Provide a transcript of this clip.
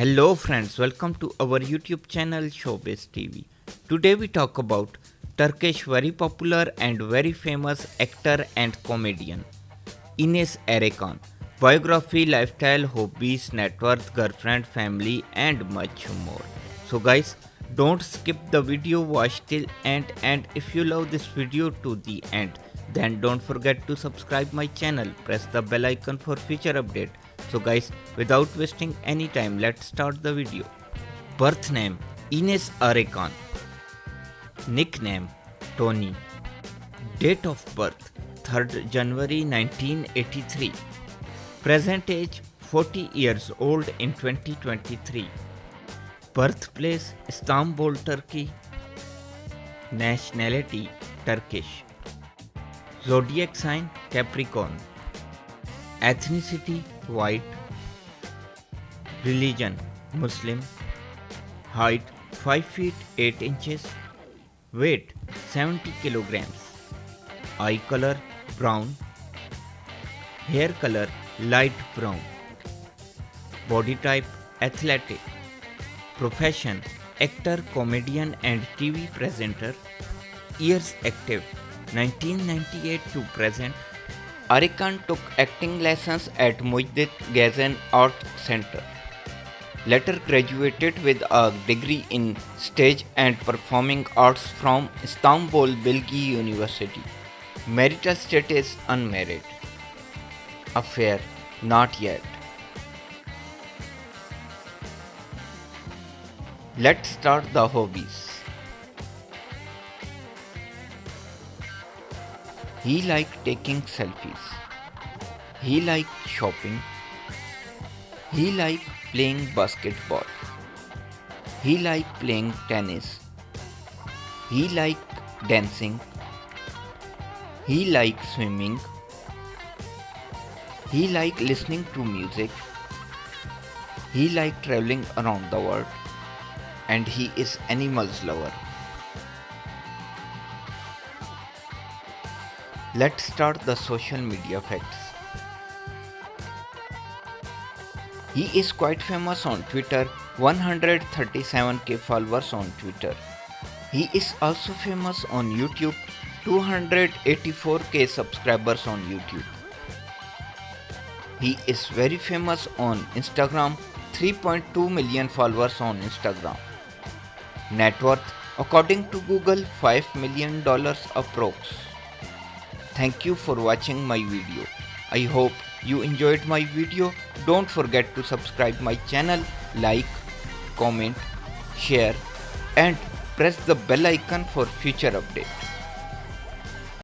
Hello friends, welcome to our YouTube channel Showbiz TV. Today we talk about Turkish very popular and very famous actor and comedian Enis Arıkan. Biography, lifestyle, hobbies, Networth, girlfriend, family and much more. So guys, don't skip the video, watch till end, and if you love this video to the end, then don't forget to subscribe my channel, press the bell icon for future update. So guys, without wasting any time, let's start the video. Birth name Enis Arıkan. Nickname Tony. Date of birth 3rd January 1983. Present age 40 years old in 2023. Birthplace Istanbul, Turkey. Nationality Turkish. Zodiac sign Capricorn. Ethnicity white. Religion Muslim. Height 5 feet 8 inches. Weight 70 kilograms. Eye color brown. Hair color light brown. Body type athletic. Profession actor, comedian and TV presenter. Years active 1998 to present. Arıkan took acting lessons at Müjdat Gezen Art Center. Later graduated with a degree in stage and performing arts from Istanbul Bilgi University. Marital status unmarried. Affair not yet. Let's start the hobbies. He liked taking selfies. He liked shopping. He liked playing basketball. He liked playing tennis. He liked dancing. He liked swimming. He liked listening to music. He liked traveling around the world. And he is animals lover. Let's start the social media facts. He is quite famous on Twitter, 137k followers on Twitter. He is also famous on YouTube, 284k subscribers on YouTube. He is very famous on Instagram, 3.2 million followers on Instagram. Net worth, according to Google, $5 million approx. Thank you for watching my video. I hope you enjoyed my video. Don't forget to subscribe my channel, like, comment, share and press the bell icon for future updates.